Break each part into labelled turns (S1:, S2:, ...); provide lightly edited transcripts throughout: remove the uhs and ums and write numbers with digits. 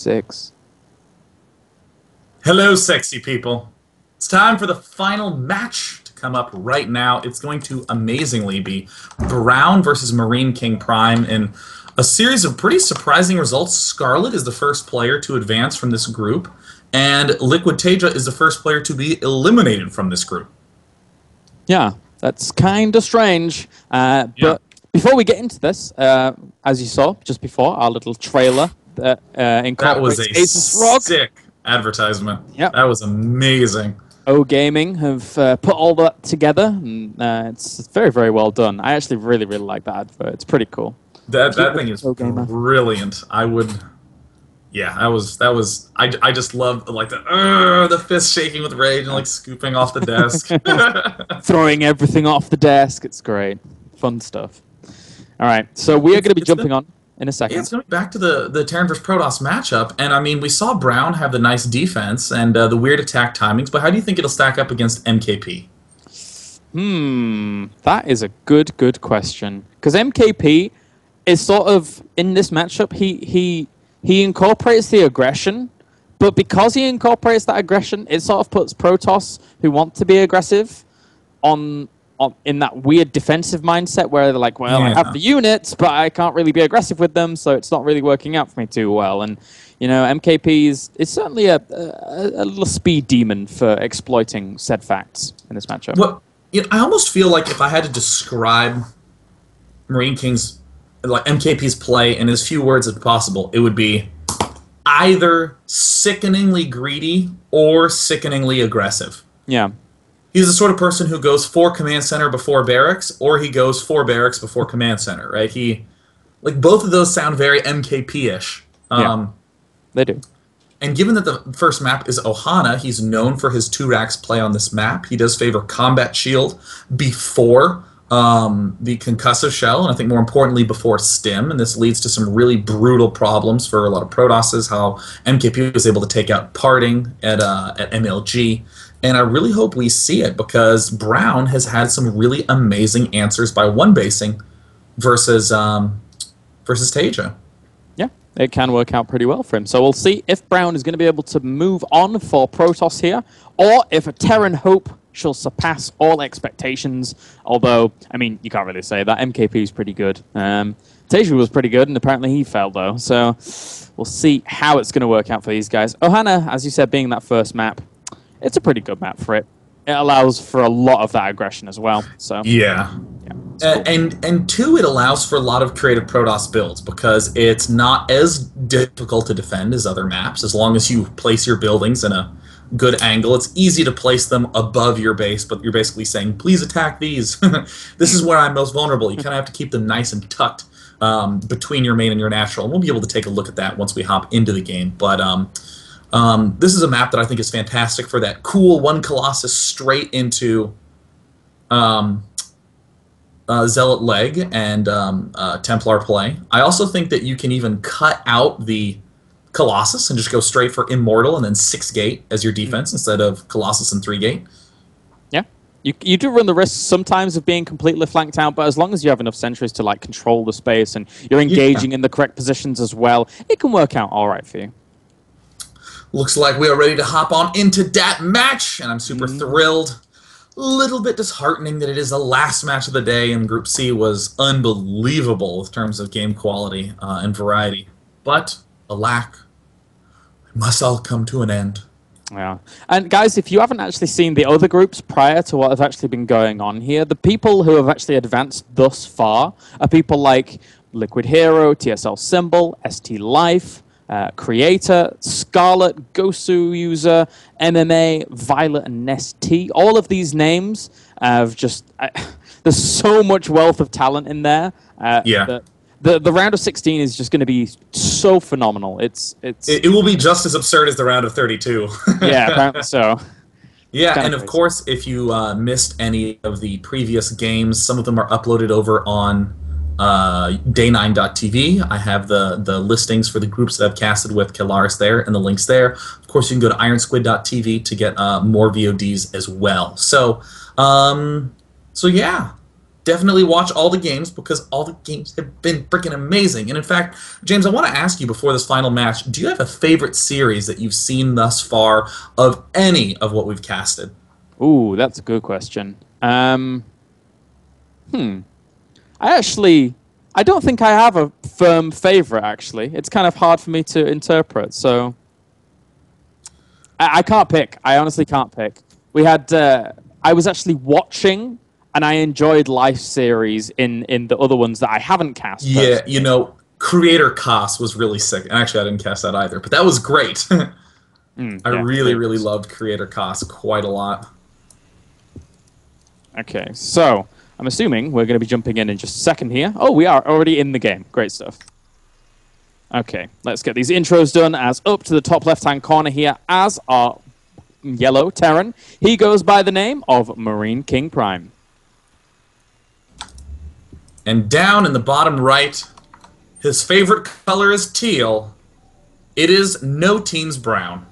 S1: 6.
S2: Hello, sexy people. It's time for the final match to come up right now. It's going to amazingly be Brown versus MarineKing Prime in a series of pretty surprising results. Scarlet is the first player to advance from this group, and Liquid Taja is the first player to be eliminated from this group.
S1: Yeah, that's kind of strange. But before we get into this, as you saw just before, our little trailer that incorporates
S2: That was a
S1: Asus Rock.
S2: sick advertisement.
S1: Yep.
S2: That was amazing.
S1: O Gaming have put all that together, and it's very, very well done. I actually really, really like that advert. It's pretty cool.
S2: That thing is brilliant. I would... Yeah, that was. I just love like the fist shaking with rage and like scooping off the desk,
S1: throwing everything off the desk. It's great, fun stuff. All right, so we are going to be jumping on in a second.
S2: Yeah, it's going to be back to the Terran vs Protoss matchup, and I mean we saw Brown have the nice defense and the weird attack timings, but how do you think it'll stack up against MKP?
S1: That is a good question, because MKP is sort of in this matchup. He incorporates the aggression, but because he incorporates that aggression, it sort of puts Protoss, who want to be aggressive, in that weird defensive mindset where they're like, well, I have the units, but I can't really be aggressive with them, so it's not really working out for me too well. And, you know, MKP is certainly a little speed demon for exploiting said facts in this matchup.
S2: Well, I almost feel like if I had to describe MarineKing's MKP's play in as few words as possible, it would be either sickeningly greedy or sickeningly aggressive.
S1: Yeah.
S2: He's the sort of person who goes for command center before barracks, or he goes for barracks before command center, right? Both of those sound very MKP-ish.
S1: Yeah, they do.
S2: And given that the first map is Ohana, he's known for his 2-racks play on this map. He does favor combat shield before the concussive shell, and I think more importantly before stim, and this leads to some really brutal problems for a lot of Protosses, how MKP was able to take out parting at MLG, and I really hope we see it, because Brown has had some really amazing answers by one-basing versus Taja.
S1: Yeah, it can work out pretty well for him. So we'll see if Brown is going to be able to move on for Protoss here, or if a Terran Hope shall surpass all expectations. Although, I mean, you can't really say that. MKP is pretty good. Taja was pretty good, and apparently he fell, though. So we'll see how it's going to work out for these guys. Ohana, as you said, being that first map, it's a pretty good map for it. It allows for a lot of that aggression as well. So
S2: yeah. Cool. And two, it allows for a lot of creative Protoss builds, because it's not as difficult to defend as other maps. As long as you place your buildings in a good angle, it's easy to place them above your base, but you're basically saying, please attack these. This is where I'm most vulnerable. You kind of have to keep them nice and tucked between your main and your natural. And we'll be able to take a look at that once we hop into the game. But this is a map that I think is fantastic for that cool one Colossus straight into Zealot leg and Templar play. I also think that you can even cut out the Colossus and just go straight for Immortal and then 6-gate as your defense instead of Colossus and 3-gate.
S1: Yeah. You do run the risk sometimes of being completely flanked out, but as long as you have enough sentries to like control the space and you're engaging in the correct positions as well, it can work out all right for you.
S2: Looks like we are ready to hop on into that match, and I'm super thrilled. A little bit disheartening that it is the last match of the day, and Group C was unbelievable in terms of game quality and variety. But, alack, it must all come to an end.
S1: Yeah. And guys, if you haven't actually seen the other groups prior to what have actually been going on here, the people who have actually advanced thus far are people like Liquid Hero, TSL Symbol, ST Life, Creator, Scarlet, Gosu User, MMA, Violet, and Nest T. All of these names have just... there's so much wealth of talent in there. The round of 16 is just going to be so phenomenal. It
S2: will be just as absurd as the round of 32.
S1: Yeah, apparently so.
S2: Yeah, and of course, if you missed any of the previous games, some of them are uploaded over on day9.tv. I have the listings for the groups that I've casted with Kelaris there and the links there. Of course, you can go to ironsquid.tv to get more VODs as well. So yeah. definitely watch all the games because all the games have been freaking amazing. And in fact, James, I want to ask you before this final match, do you have a favorite series that you've seen thus far of any of what we've casted?
S1: Ooh, that's a good question. I don't think I have a firm favorite, actually. It's kind of hard for me to interpret, so I can't pick. I honestly can't pick. We had, I was actually watching, and I enjoyed Life series in the other ones that I haven't cast.
S2: Yeah, you know, Creator Cos was really sick. Actually, I didn't cast that either, but that was great. I really loved Creator Cos quite a lot.
S1: Okay, so I'm assuming we're going to be jumping in just a second here. Oh, we are already in the game. Great stuff. Okay, let's get these intros done. As up to the top left-hand corner here, as our yellow Terran, he goes by the name of MarineKing Prime.
S2: And down in the bottom right, his favorite color is teal. It is No Team's Brown.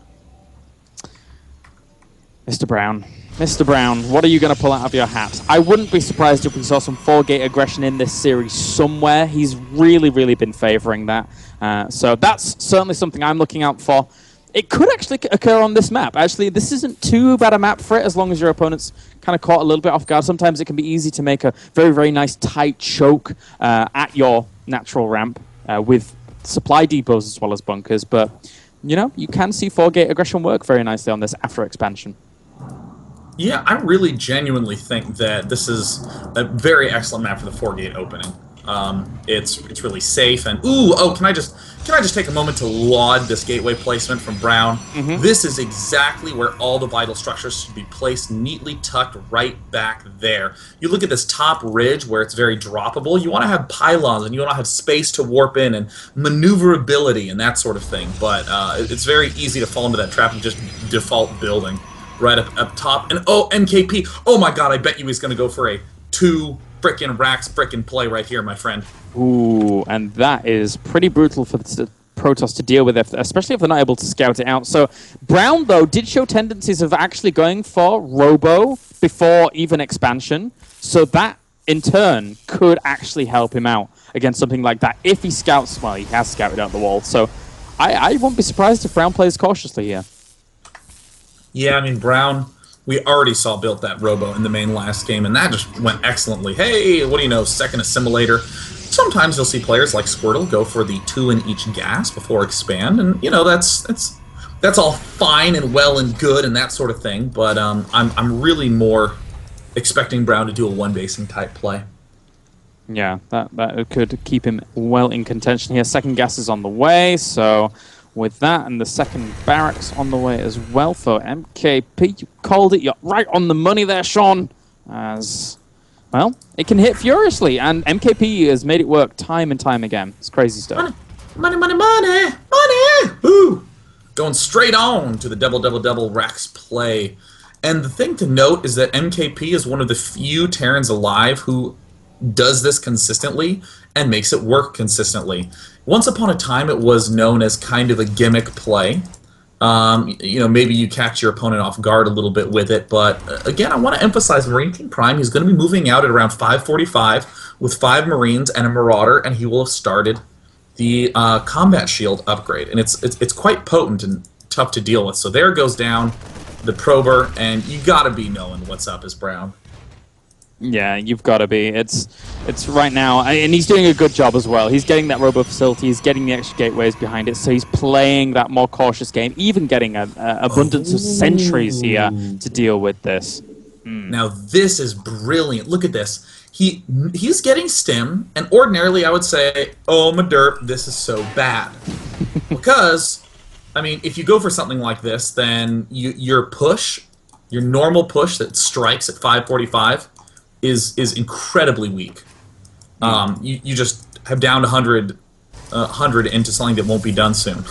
S1: Mr. Brown. Mr. Brown, what are you going to pull out of your hat? I wouldn't be surprised if we saw some 4-gate aggression in this series somewhere. He's really been favoring that. So that's certainly something I'm looking out for. It could actually occur on this map. Actually, this isn't too bad a map for it, as long as your opponent's kind of caught a little bit off guard. Sometimes it can be easy to make a very nice tight choke at your natural ramp with supply depots as well as bunkers. But, you know, you can see 4-gate aggression work very nicely on this after expansion.
S2: Yeah, I really genuinely think that this is a very excellent map for the 4-gate opening. It's really safe and can I just take a moment to laud this gateway placement from Brown? This is exactly where all the vital structures should be placed, neatly tucked right back there. You look at this top ridge where it's very droppable. You want to have pylons and you want to have space to warp in and maneuverability and that sort of thing. But it's very easy to fall into that trap of just default building right up top. And MKP, oh my god, I bet you he's going to go for a 2 frickin' racks frickin' play right here, my friend.
S1: Ooh, and that is pretty brutal for the Protoss to deal with, especially if they're not able to scout it out. So Brown, though, did show tendencies of actually going for Robo before even expansion. So that, in turn, could actually help him out against something like that. If he scouts, well, he has scouted out the wall. So I won't be surprised if Brown plays cautiously here.
S2: Yeah, I mean, Brown, we already saw built that Robo in the main last game, and that just went excellently. Hey, what do you know, second assimilator. Sometimes you'll see players like Squirtle go for the 2 in each gas before expand, and, you know, that's all fine and well and good and that sort of thing, but I'm really more expecting Brown to do a 1-basing type play.
S1: Yeah, that could keep him well in contention here. Second gas is on the way, so with that and the second barracks on the way as well for MKP. You called it. You're right on the money there, Sean. As, well, it can hit furiously, and MKP has made it work time and time again. It's crazy stuff.
S2: Money! Woo! Going straight on to the double racks play. And the thing to note is that MKP is one of the few Terrans alive who does this consistently and makes it work consistently. Once upon a time, it was known as kind of a gimmick play. You know, maybe you catch your opponent off guard a little bit with it, but again, I want to emphasize MarineKing Prime. He's going to be moving out at around 5:45 with 5 Marines and a Marauder, and he will have started the combat shield upgrade, and it's quite potent and tough to deal with. So there goes down the Prober, and you got to be knowing what's up as Brown.
S1: Yeah, you've got to be. It's right now, and he's doing a good job as well. He's getting that Robo facility, he's getting the extra gateways behind it, so he's playing that more cautious game, even getting an abundance of sentries here to deal with this.
S2: Now this is brilliant. Look at this. He's getting stim, and ordinarily I would say, oh my derp, this is so bad. Because, I mean, if you go for something like this, then your normal push that strikes at 5:45 is incredibly weak. You just have downed 100 into something that won't be done soon.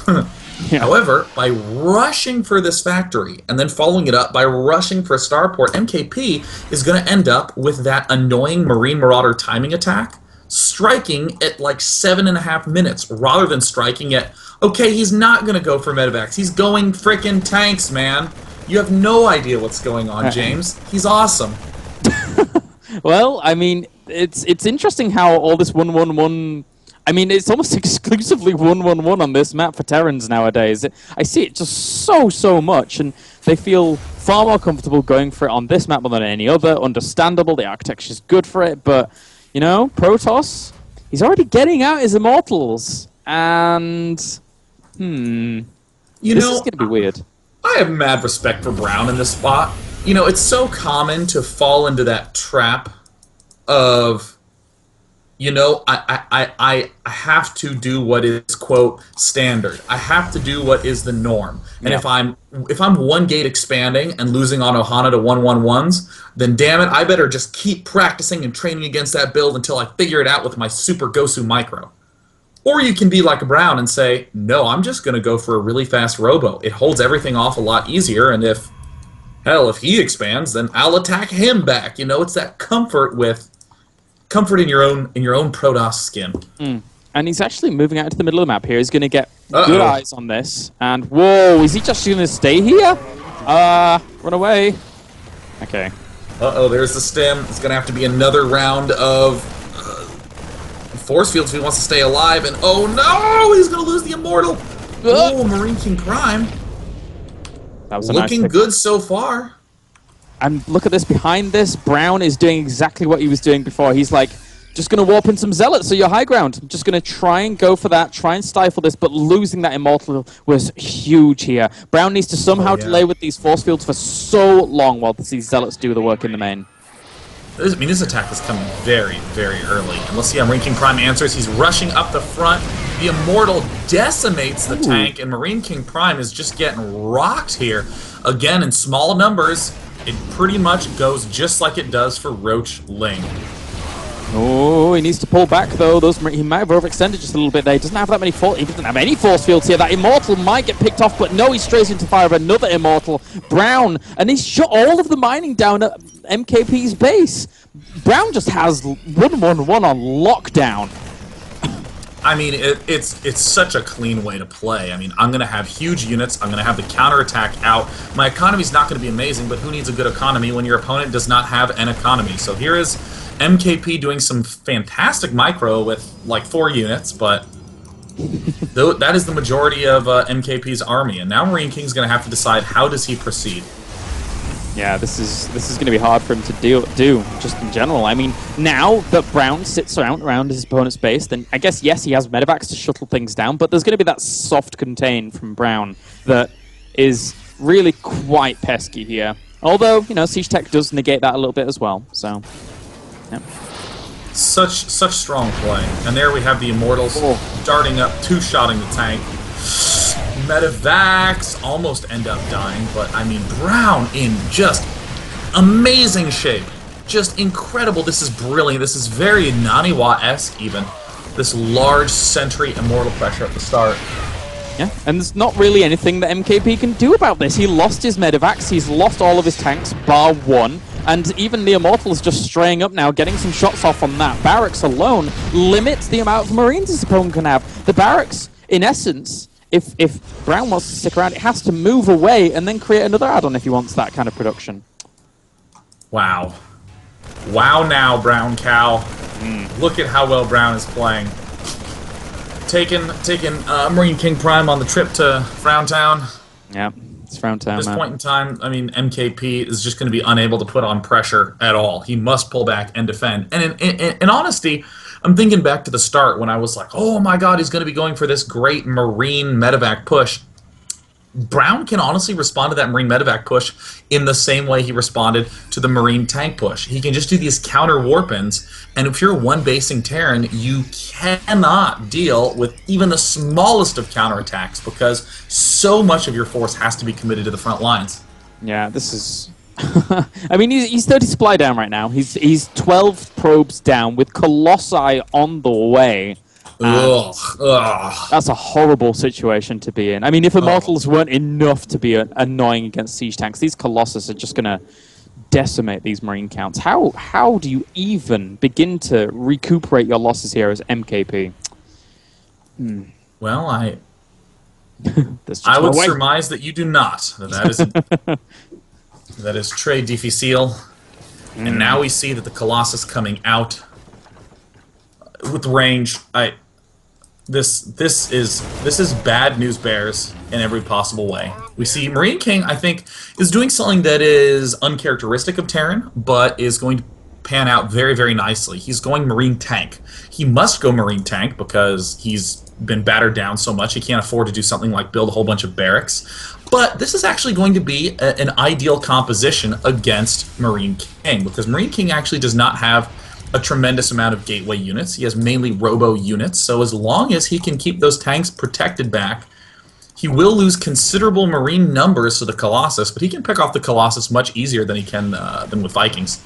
S1: Yeah.
S2: However, by rushing for this factory and then following it up by rushing for a starport, MKP is going to end up with that annoying Marine Marauder timing attack, striking at like 7.5 minutes rather than striking at, okay, he's not going to go for medevacs. He's going frickin' tanks, man. You have no idea what's going on, James. He's awesome.
S1: Well, I mean, it's interesting how all this 1-1-1. I mean, it's almost exclusively 1-1-1 on this map for Terrans nowadays. I see it just so much, and they feel far more comfortable going for it on this map than any other. Understandable, the architecture's good for it, but, you know, Protoss, he's already getting out his Immortals, and, this is going to be weird.
S2: I have mad respect for Brown in this spot. You know, it's so common to fall into that trap of, you know, I have to do what is, quote, standard. I have to do what is the norm. And if I'm one gate expanding and losing on Ohana to 1-1-1s, then damn it, I better just keep practicing and training against that build until I figure it out with my Super Gosu Micro. Or you can be like Brown and say, no, I'm just going to go for a really fast Robo. It holds everything off a lot easier, and if he expands, then I'll attack him back. You know, it's that comfort in your own Protoss skin.
S1: And he's actually moving out into the middle of the map here. He's going to get good eyes on this. And whoa, is he just going to stay here? Run away. Okay.
S2: There's the stem. It's going to have to be another round of force fields if he wants to stay alive. And oh no, he's going to lose the Immortal. Oh, MarineKing Prime.
S1: That was a
S2: looking
S1: nice
S2: good so far.
S1: And look at this behind this. Brown is doing exactly what he was doing before. He's like, just going to warp in some Zealots, so you're high ground. I'm just going to try and go for that, try and stifle this, but losing that Immortal was huge here. Brown needs to somehow delay with these force fields for so long while these Zealots do the work in the main.
S2: I mean, this attack is coming very, very early. And let's see how MarineKing Prime answers. He's rushing up the front. The Immortal decimates the tank, and MarineKing Prime is just getting rocked here. Again, in small numbers, it pretty much goes just like it does for Roach Ling.
S1: Oh, he needs to pull back, though. He might have overextended just a little bit there. He doesn't have that many he doesn't have any force fields here. That Immortal might get picked off, but no, he's straight into fire of another Immortal. Brown, and he's shot all of the mining down at MKP's base. Brown just has 1-1-1 on lockdown.
S2: I mean, it's such a clean way to play. I mean, I'm going to have huge units. I'm going to have the counterattack out. My economy's not going to be amazing, but who needs a good economy when your opponent does not have an economy? So here is MKP doing some fantastic micro with like 4 units, but that is the majority of MKP's army. And now MarineKing's going to have to decide how does he proceed.
S1: Yeah, this is going to be hard for him to do just in general. I mean, now that Brown sits around his opponent's base, then I guess, yes, he has medevacs to shuttle things down, but there's going to be that soft contain from Brown that is really quite pesky here. Although, you know, Siege Tech does negate that a little bit as well, so, yeah.
S2: Such strong play. And there we have the Immortals darting up, two-shotting the tank. Medevacs almost end up dying, but I mean, Brown in just amazing shape. Just incredible. This is brilliant. This is very Naniwa-esque even. This large sentry Immortal pressure at the start.
S1: Yeah, and there's not really anything that MKP can do about this. He lost his medevacs, he's lost all of his tanks, bar one, and even the Immortal is just straying up now, getting some shots off on that. Barracks alone limits the amount of Marines his opponent can have. The Barracks, in essence, if Brown wants to stick around, it has to move away and then create another add-on if he wants that kind of production.
S2: Wow. Wow now, Brown Cow. Look at how well Brown is playing. Taking MarineKing Prime on the trip to Frowntown.
S1: Yeah, it's Frowntown.
S2: At this point in time, I mean, MKP is just going to be unable to put on pressure at all. He must pull back and defend. And in honesty, I'm thinking back to the start when I was like, oh my god, he's going to be going for this great Marine medevac push. Brown can honestly respond to that Marine medevac push in the same way he responded to the Marine tank push. He can just do these counter warp-ins, and if you're one basing Terran, you cannot deal with even the smallest of counterattacks because so much of your force has to be committed to the front lines.
S1: Yeah, this is... I mean, he's 30 supply down right now. He's 12 probes down with Colossi on the way. That's a horrible situation to be in. I mean, if Immortals weren't enough to be annoying against siege tanks, these Colossus are just going to decimate these Marine counts. How do you even begin to recuperate your losses here as MKP?
S2: Well, I would surmise that you do not. That is très difficile. And now we see that the Colossus coming out with range, this is bad news bears in every possible way. We see MarineKing, I think, is doing something that is uncharacteristic of Terran, but is going to pan out very, very nicely. He's going Marine Tank. He must go Marine Tank because he's been battered down so much he can't afford to do something like build a whole bunch of barracks. But this is actually going to be an ideal composition against MarineKing, because MarineKing actually does not have a tremendous amount of gateway units. He has mainly robo units, so as long as he can keep those tanks protected back, he will lose considerable marine numbers to the Colossus, but he can pick off the Colossus much easier than he can than with Vikings.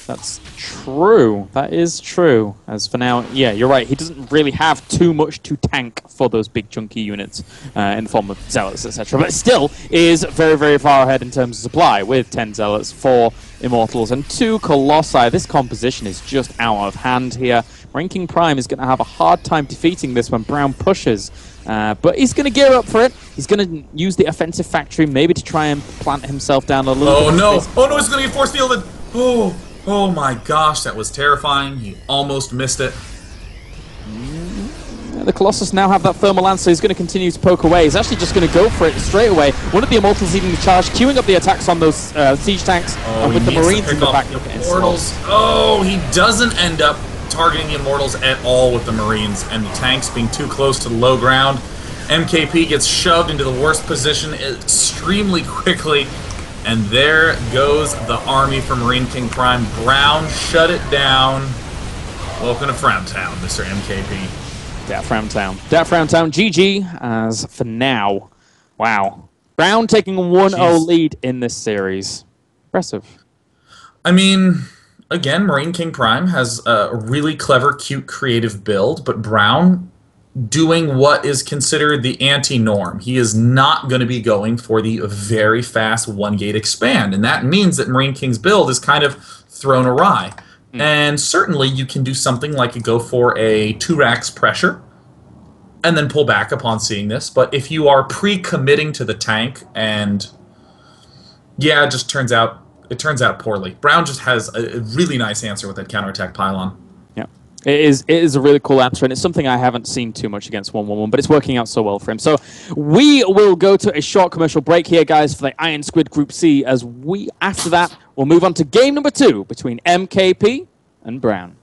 S1: That's true. That is true. As for now, yeah, you're right. He doesn't really have too much to tank for those big chunky units in the form of Zealots, etc. But still is very, very far ahead in terms of supply with 10 Zealots, 4 Immortals, and 2 Colossi. This composition is just out of hand here. MarineKing Prime is going to have a hard time defeating this when Brown pushes. But he's going to gear up for it. He's going to use the offensive factory maybe to try and plant himself down a little bit.
S2: Oh, no. Oh, no, he's going to get force fielded. Oh my gosh, that was terrifying. He almost missed it.
S1: The Colossus now have that thermal lance, so he's going to continue to poke away. He's actually just going to go for it straight away. One of the Immortals leading the charge, queuing up the attacks on those siege tanks, and with the Marines in the back.
S2: Immortals. Oh, he doesn't end up targeting the Immortals at all with the Marines, and the tanks being too close to the low ground. MKP gets shoved into the worst position extremely quickly. And there goes the army for MarineKing Prime. Brown shut it down. Welcome to Frowntown, Mr. MKP.
S1: Dat Frowntown. GG as for now. Wow. Brown taking a 1-0 lead in this series. Impressive.
S2: I mean, again, MarineKing Prime has a really clever, cute, creative build, but Brown doing what is considered the anti-norm. He is not going to be going for the very fast one-gate expand, and that means that MarineKing's build is kind of thrown awry. And certainly you can do something like go for a 2 racks pressure and then pull back upon seeing this, but if you are pre-committing to the tank, and yeah, it turns out poorly. Brown just has a really nice answer with that counterattack pylon.
S1: It is a really cool answer, and it's something I haven't seen too much against 1-1-1, but it's working out so well for him. So we will go to a short commercial break here, guys, for the Iron Squid Group C, as after that, we'll move on to game number 2 between MKP and Brown.